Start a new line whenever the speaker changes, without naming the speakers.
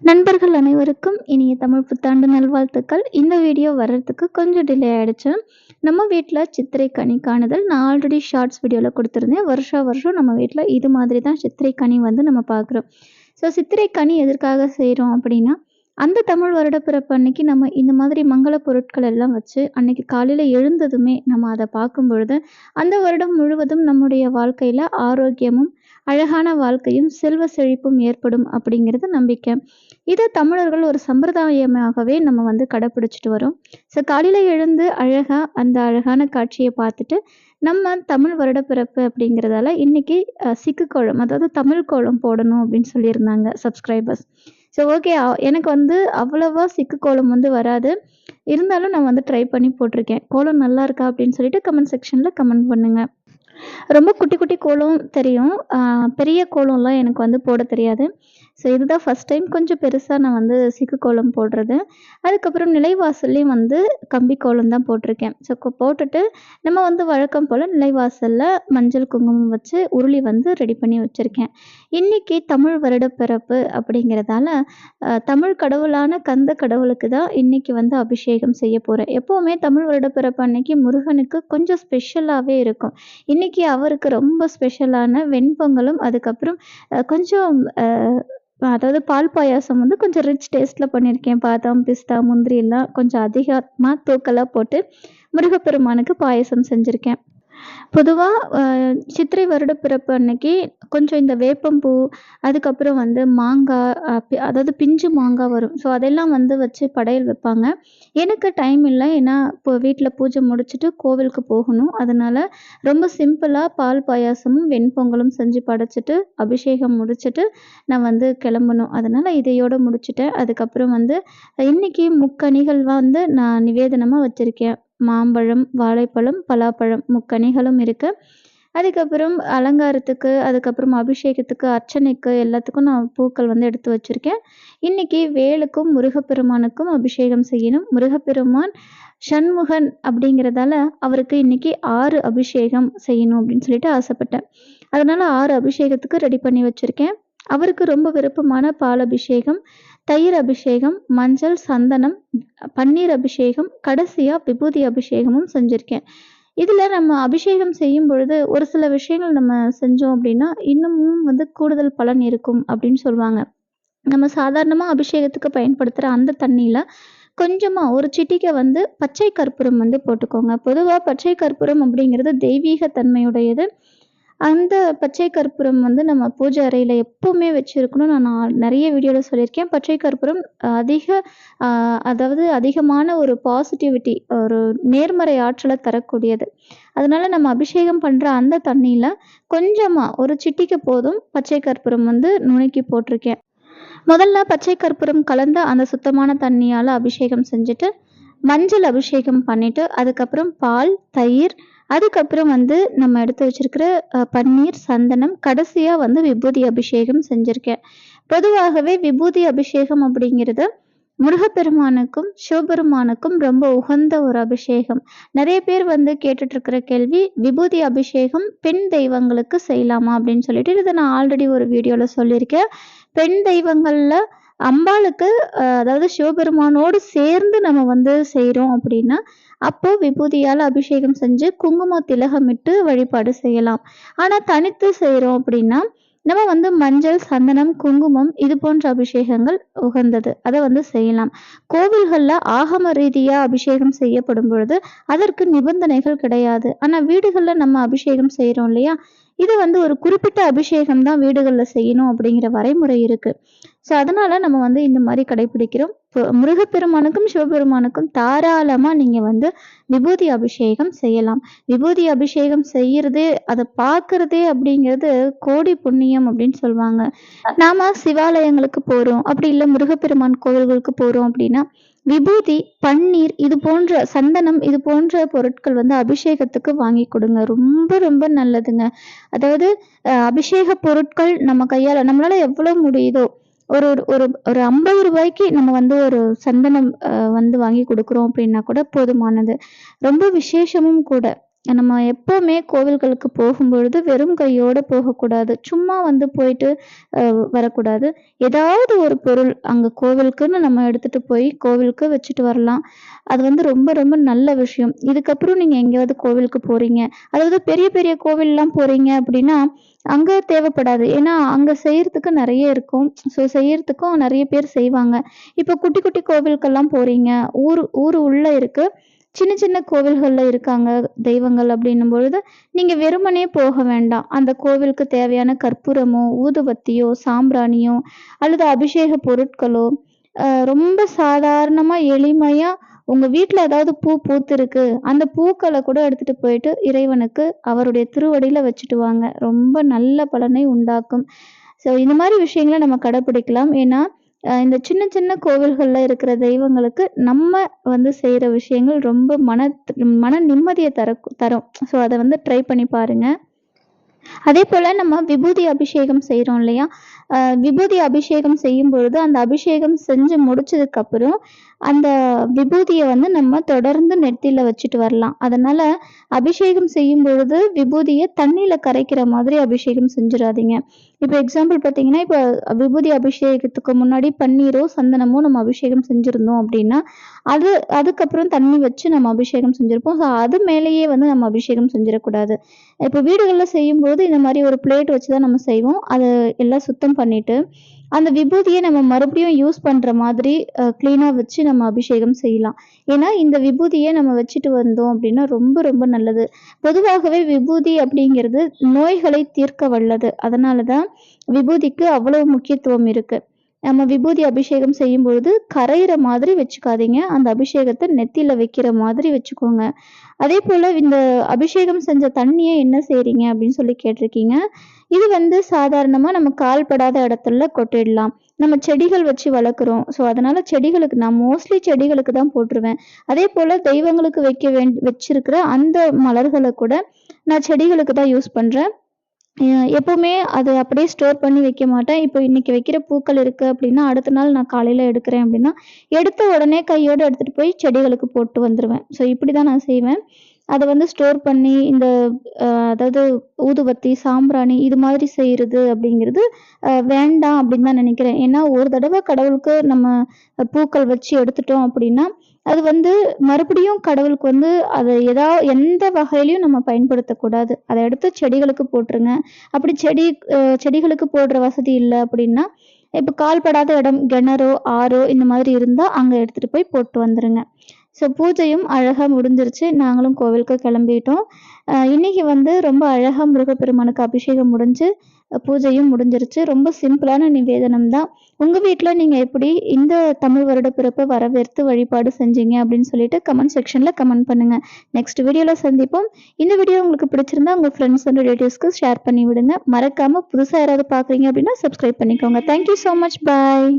நண்பர்கள் அனைவருக்கும் இனிய தமிழ் புத்தாண்டு நல்வாழ்த்துக்கள். இந்த வீடியோ வர்றதுக்கு கொஞ்சம் டிலே ஆயிடுச்சு. நம்ம வீட்ல சித்திரை கனி காணுதல் நான் ஆல்ரெடி ஷார்ட்ஸ் வீடியோல குடுத்துருந்தேன். வருஷம் நம்ம வீட்ல இது மாதிரி தான் சித்திரை கனி வந்து நம்ம பார்க்குறோம். சித்திரை கனி எதற்காக செய்றோம் அப்படின்னா, அந்த தமிழ் வருடப்பிறப்பு அன்னைக்கு நம்ம இந்த மாதிரி மங்கள பொருட்கள் எல்லாம் வச்சு, அன்னைக்கு காலையில எழுந்ததுமே நம்ம அத பார்க்கும்பொழுது, அந்த வருடம் முழுவதும் நம்முடைய வாழ்க்கையில ஆரோக்கியமும், அழகான வாழ்க்கையும், செல்வ செழிப்பும் ஏற்படும் அப்படிங்கிறது நம்பிக்கை. இத தமிழர்கள் ஒரு சம்பிரதாயமாகவே நம்ம வந்து கடைப்பிடிச்சுட்டு வரோம். காலையில எழுந்து அழகா அந்த அழகான காட்சிய பார்த்துட்டு, நம்ம தமிழ் வருடப்பிறப்பு அப்படிங்கிறதால இன்னைக்கு சிக்கு கோலம், அதாவது தமிழ் கோலம் போடணும் அப்படின்னு சொல்லியிருந்தாங்க சப்ஸ்கிரைபர்ஸ். ஓகே. எனக்கு வந்து அவ்வளவா சிக்கு கோலம் வந்து வராது. இருந்தாலும் நான் வந்து ட்ரை பண்ணி போட்டிருக்கேன். கோலம் நல்லா இருக்கா அப்படின்னு சொல்லிட்டு கமெண்ட் செக்ஷன்ல கமெண்ட் பண்ணுங்க. ரொம்ப குட்டி குட்டி கோலம் தெரியும். பெரிய கோலம்லாம் எனக்கு வந்து போட தெரியாது. இதுதான் ஃபர்ஸ்ட் டைம் கொஞ்சம் பெருசா நான் வந்து சிக்கு கோலம் போடுறது. அதுக்கப்புறம் நிலைவாசல்லையும் வந்து கம்பி கோலம் தான் போட்டிருக்கேன். போட்டுட்டு நம்ம வந்து வழக்கம் போல நிலைவாசல்ல மஞ்சள், குங்குமம் வச்சு உருளி வந்து ரெடி பண்ணி வச்சிருக்கேன். இன்னைக்கு தமிழ் வருடப்பிறப்பு அப்படிங்கிறதால, தமிழ் கடவுளான கந்த கடவுளுக்கு தான் இன்னைக்கு வந்து அபிஷேகம் செய்ய போறேன். எப்பவுமே தமிழ் வருடப்பிறப்பு அன்னைக்கு முருகனுக்கு கொஞ்சம் ஸ்பெஷலாவே இருக்கும். இன்னைக்கு அவருக்கு ரொம்ப ஸ்பெஷலான வெண்பொங்கலும், அதுக்கப்புறம் கொஞ்சம் அதாவது பால் பாயாசம் வந்து கொஞ்சம் ரிச் டேஸ்ட்ல பண்ணியிருக்கேன். பாதாம், பிஸ்தா, முந்திரி எல்லாம் கொஞ்சம் அதிகமா தூக்கலா போட்டு முருகப்பெருமானுக்கு பாயாசம் செஞ்சிருக்கேன். பொதுவா சித்திரை வருடப்பிறப்பு அன்னைக்கு கொஞ்சம் இந்த வேப்பம்பூ, அதுக்கப்புறம் வந்து மாங்காய், அதாவது பிஞ்சு மாங்காய் வரும். அதெல்லாம் வந்து வச்சு படையல் வைப்பாங்க. எனக்கு டைம் இல்ல. ஏன்னா, இப்போ வீட்ல பூஜை முடிச்சுட்டு கோவிலுக்கு போகணும். அதனால ரொம்ப சிம்பிளா பால் பாயாசமும், வெண்பொங்கலும் செஞ்சு படைச்சுட்டு, அபிஷேகம் முடிச்சுட்டு நான் வந்து கிளம்பணும். அதனால இதையோட முடிச்சுட்டேன். அதுக்கப்புறம் வந்து இன்னைக்கு முக்கணிகள் வந்து நான் நிவேதனமா வச்சிருக்கேன். மாம்பழம், வாழைப்பழம், பலாப்பழம் முக்கனிகளும் இருக்கு. அதுக்கப்புறம் அலங்காரத்துக்கு, அதுக்கப்புறம் அபிஷேகத்துக்கு, அர்ச்சனைக்கு எல்லாத்துக்கும் நான் பூக்கள் வந்து எடுத்து வச்சிருக்கேன். இன்னைக்கு வேலுக்கும், முருகப்பெருமானுக்கும் அபிஷேகம் செய்யணும். முருகப்பெருமான் சண்முகன் அப்படிங்கிறதால அவருக்கு இன்னைக்கு 6 அபிஷேகம் செய்யணும் அப்படின்னு சொல்லிட்டு ஆசைப்பட்டேன். அதனால 6 அபிஷேகத்துக்கு ரெடி பண்ணி வச்சிருக்கேன். அவருக்கு ரொம்ப விருப்பமான பால் அபிஷேகம், தயிர் அபிஷேகம், மஞ்சள், சந்தனம், பன்னீர் அபிஷேகம், கடைசியா விபூதி அபிஷேகமும் செஞ்சிருக்கேன். இதுல நம்ம அபிஷேகம் செய்யும் பொழுது ஒரு சில விஷயங்கள் நம்ம செஞ்சோம் அப்படின்னா, இன்னமும் வந்து கூடுதல் பலன் இருக்கும் அப்படின்னு சொல்லுவாங்க. நம்ம சாதாரணமா அபிஷேகத்துக்கு பயன்படுத்துற அந்த தண்ணியில கொஞ்சமா ஒரு சிட்டிகை வந்து பச்சை கற்பூரம் வந்து போட்டுக்கோங்க. பொதுவா பச்சை கற்பூரம் அப்படிங்கிறது தெய்வீக தன்மையுடையது. அந்த பச்சை கற்பூரம் வந்து நம்ம பூஜை அறையில எப்பவுமே வச்சிருக்கணும்னு நான் நிறைய வீடியோல சொல்லியிருக்கேன். பச்சை கற்பூரம் அதிக அதாவது அதிகமான ஒரு பாசிட்டிவிட்டி, ஒரு நேர்மறை ஆற்றலை தரக்கூடியது. அதனால நம்ம அபிஷேகம் பண்ற அந்த தண்ணியில கொஞ்சமா ஒரு சிட்டிகை போதும் பச்சை கற்பூரம் வந்து நுணுக்கி போட்டிருக்கேன். முதல்ல பச்சை கற்பூரம் கலந்த அந்த சுத்தமான தண்ணியால அபிஷேகம் செஞ்சுட்டு, மஞ்சள் அபிஷேகம் பண்ணிட்டு, அதுக்கப்புறம் பால், தயிர், அதுக்கப்புறம் வந்து நம்ம எடுத்து வச்சிருக்கிற பன்னீர், சந்தனம், கடைசியா வந்து விபூதி அபிஷேகம் செஞ்சிருக்கேன். பொதுவாகவே விபூதி அபிஷேகம் அப்படிங்கிறது முருகப்பெருமானுக்கும் சிவபெருமானுக்கும் ரொம்ப உகந்த ஒரு அபிஷேகம். நிறைய பேர் வந்து கேட்டுட்டு இருக்கிற கேள்வி, விபூதி அபிஷேகம் பெண் தெய்வங்களுக்கு செய்யலாமா அப்படின்னு சொல்லிட்டு. இதை நான் ஆல்ரெடி ஒரு வீடியோல சொல்லியிருக்கேன். பெண் தெய்வங்கள்ல அம்பாளுக்கு அதாவது சிவபெருமானோடு சேர்ந்து நம்ம வந்து செய்றோம் அப்படின்னா, அப்போ விபூதியால அபிஷேகம் செஞ்சு குங்கும திலகமிட்டு வழிபாடு செய்யலாம். ஆனா தனித்து செய்றோம் அப்படின்னா, நம்ம வந்து மஞ்சள், சந்தனம், குங்குமம் இது போன்ற அபிஷேகங்கள் உகந்தது. அதை வந்து செய்யலாம். கோவில்கள்ல ஆகம ரீதியா அபிஷேகம் செய்யப்படும் பொழுது அதற்கு நிபந்தனைகள் கிடையாது. ஆனா வீடுகள்ல நம்ம அபிஷேகம் செய்றோம் இல்லையா, இது வந்து ஒரு குறிப்பிட்ட அபிஷேகம் தான் வீடுகள்ல செய்யணும் அப்படிங்கிற வரைமுறை இருக்கு. அதனால நம்ம வந்து இந்த மாதிரி கடைபிடிக்கிறோம். முருகப்பெருமானுக்கும் சிவபெருமானுக்கும் தாராளமா நீங்க வந்து விபூதி அபிஷேகம் செய்யலாம். விபூதி அபிஷேகம் செய்யறதே, அதை பார்க்கறதே அப்படிங்கிறது கோடி புண்ணியம் அப்படின்னு சொல்லுவாங்க. நாம சிவாலயங்களுக்கு போறோம், அப்படி இல்லை முருகப்பெருமான் கோவில்களுக்கு போறோம் அப்படின்னா, விபூதி, பன்னீர் இது போன்ற சந்தனம் இது போன்ற பொருட்கள் வந்து அபிஷேகத்துக்கு வாங்கி கொடுங்க. ரொம்ப ரொம்ப நல்லதுங்க. அதாவது அபிஷேக பொருட்கள் நம்ம கையால நம்மளால எவ்வளவு முடியுதோ, ஒரு ஒரு ஒரு 50 ரூபாய்க்கு நம்ம வந்து ஒரு சந்தனம் வந்து வாங்கி கொடுக்குறோம் அப்படின்னா கூட போதுமானது. ரொம்ப விசேஷமும் கூட. நம்ம எப்பவுமே கோவில்களுக்கு போகும்பொழுது வெறும் கையோட போகக்கூடாது. சும்மா வந்து போயிட்டு வரக்கூடாது. ஏதாவது ஒரு பொருள் அங்க கோவிலுக்குன்னு நம்ம எடுத்துட்டு போய் கோவிலுக்கு வச்சுட்டு வரலாம். அது வந்து ரொம்ப ரொம்ப நல்ல விஷயம். இதுக்கப்புறம் நீங்க எங்கேயாவது கோவிலுக்கு போறீங்க, அதாவது பெரிய பெரிய கோவில்லாம் போறீங்க அப்படின்னா, அங்க தேவைப்படாது. ஏன்னா, அங்க செய்யறதுக்கு நெறைய இருக்கும். ஸோ செய்யறதுக்கும் நெறைய பேர் செய்வாங்க. இப்போ குட்டி குட்டி கோவிலுக்கெல்லாம் போறீங்க, ஊரு உள்ள இருக்கு. சின்ன சின்ன கோவில்கள்ல இருக்காங்க தெய்வங்கள் அப்படின்னும் பொழுது, நீங்க வெறுமனே போக வேண்டாம். அந்த கோவிலுக்கு தேவையான கற்பூரமோ, ஊதுபத்தியோ, சாம்பிராணியோ அல்லது அபிஷேக பொருட்களோ, ரொம்ப சாதாரணமா, எளிமையா உங்க வீட்ல ஏதாவது பூ பூத்திருக்கு, அந்த பூக்கள கூட எடுத்துட்டு போயிட்டு இறைவனுக்கு அவருடைய திருவடியில வச்சுட்டு வாங்க. ரொம்ப நல்ல பலனை உண்டாக்கும். ஸோ இந்த மாரி விஷயங்கள நம்ம கடைப்பிடிக்கலாம். ஏன்னா, இந்த சின்ன சின்ன கோவில்கள்ல இருக்கிற தெய்வங்களுக்கு நம்ம வந்து செய்ற விஷயங்கள் ரொம்ப மன நிம்மதிய தரும். ஸோ அத வந்து ட்ரை பண்ணி பாருங்க. அதேபோல நம்ம விபூதி அபிஷேகம் செய்றோம் இல்லையா? விபூதி அபிஷேகம் செய்யும்பொழுது, அந்த அபிஷேகம் செஞ்சு முடிச்சதுக்கப்புறம், அந்த விபூதிய வந்து நம்ம தொடர்ந்து நெத்தியில வச்சுட்டு வரலாம். அதனால அபிஷேகம் செய்யும்பொழுது விபூதிய தண்ணீல கரைக்கிற மாதிரி அபிஷேகம் செஞ்சுறாதீங்க. இப்ப எக்ஸாம்பிள் பார்த்தீங்கன்னா, இப்ப விபூதி அபிஷேகத்துக்கு முன்னாடி பன்னீரோ, சந்தனமோ நம்ம அபிஷேகம் செஞ்சிருந்தோம் அப்படின்னா, அது அதுக்கப்புறம் தண்ணி வச்சு நம்ம அபிஷேகம் செஞ்சிருப்போம். ஸோ அது மேலேயே வந்து நம்ம அபிஷேகம் செஞ்சிடக்கூடாது. இப்போ வீடுகள்ல செய்யும்போது இந்த மாரி ஒரு பிளேட் வச்சு தான் நம்ம செய்வோம். அத எல்லாம் சுத்தம் பண்ணிட்டு, அந்த விபூதிய நம்ம மறுபடியும் யூஸ் பண்ற மாதிரி கிளீனா வச்சு நம்ம அபிஷேகம் செய்யலாம். ஏன்னா, இந்த விபூதிய நம்ம வச்சுட்டு வந்தோம் அப்படின்னா ரொம்ப ரொம்ப நல்லது. பொதுவாகவே விபூதி அப்படிங்கிறது நோய்களை தீர்க்க வல்லது. அதனால தான் விபூதிக்கு அவ்வளவு முக்கியத்துவம் இருக்கு. நம்ம விபூதி அபிஷேகம் செய்யும்பொழுது கரையிற மாதிரி வச்சுக்காதீங்க. அந்த அபிஷேகத்த நெத்தியில வைக்கிற மாதிரி வச்சுக்கோங்க. அதேபோல இந்த அபிஷேகம் செஞ்ச தண்ணிய என்ன செய்றீங்க அப்படின்னு சொல்லி கேட்டிருக்கீங்க. இது வந்து சாதாரணமா நம்ம கால் படாத இடத்துல கொட்டிடலாம். நம்ம செடிகள் வச்சு வளர்க்குறோம். ஸோ அதனால செடிகளுக்கு நான் மோஸ்ட்லி செடிகளுக்கு தான் போட்டுருவேன். அதேபோல தெய்வங்களுக்கு வச்சிருக்கிற அந்த மலர்கள கூட நான் செடிகளுக்கு தான் யூஸ் பண்றேன். எப்பவுமே அத அப்படியே ஸ்டோர் பண்ணி வைக்க மாட்டேன். இப்போ இன்னைக்கு வைக்கிற பூக்கள் இருக்கு அப்படின்னா, அடுத்த நாள் நான் காலையில எடுக்கிறேன் அப்படின்னா, எடுத்த உடனே கையோட எடுத்துட்டு போய் செடிகளுக்கு போட்டு வந்துருவேன். ஸோ இப்படி தான் நான் செய்வேன். அத வந்து ஸ்டோர் பண்ணி இந்த அதாவது ஊதுபத்தி, சாம்பிராணி இது மாதிரி செய்றது அப்படிங்கிறது வேண்டாம் அப்படின்னு தான் நினைக்கிறேன். ஏன்னா ஒரு தடவ கடவுளுக்கு நம்ம பூக்கள் வச்சு எடுத்துட்டோம் அப்படின்னா, அது வந்து மறுபடியும் கடவுளுக்கு வந்து அத எந்த வகையிலயும் நம்ம பயன்படுத்தக்கூடாது. அத எடுத்து செடிகளுக்கு போட்டுருங்க. அப்படி செடிகளுக்கு போடுற வசதி இல்ல அப்படின்னா, இப்ப கால்படாத இடம் கிணறோ, ஆறோ இந்த மாதிரி இருந்தா அங்க எடுத்துட்டு போய் போட்டு வந்துருங்க. ஸோ பூஜையும் அழகா முடிஞ்சிருச்சு. நாங்களும் கோவிலுக்கு கிளம்பிட்டோம். இன்னைக்கு வந்து ரொம்ப அழகா முருகப்பெருமானுக்கு அபிஷேகம் முடிஞ்சு, பூஜையும் முடிஞ்சிருச்சு. ரொம்ப சிம்பிளான நிவேதனம் தான். உங்க வீட்ல நீங்க எப்படி இந்த தமிழ் வருட பிறப்ப வரவேற்று வழிபாடு செஞ்சீங்க அப்படின்னு சொல்லிட்டு கமெண்ட் செக்ஷன்ல கமெண்ட் பண்ணுங்க. நெக்ஸ்ட் வீடியோல சந்திப்போம். இந்த வீடியோ உங்களுக்கு பிடிச்சிருந்தா உங்க ஃப்ரெண்ட்ஸ் அண்ட் ரிலேட்டிவ்ஸ்க்கு ஷேர் பண்ணி விடுங்க. மறக்காம புதுசா யாராவது பார்க்குறீங்க அப்படின்னா சப்ஸ்கிரைப் பண்ணிக்கோங்க. Thank you so much. Bye.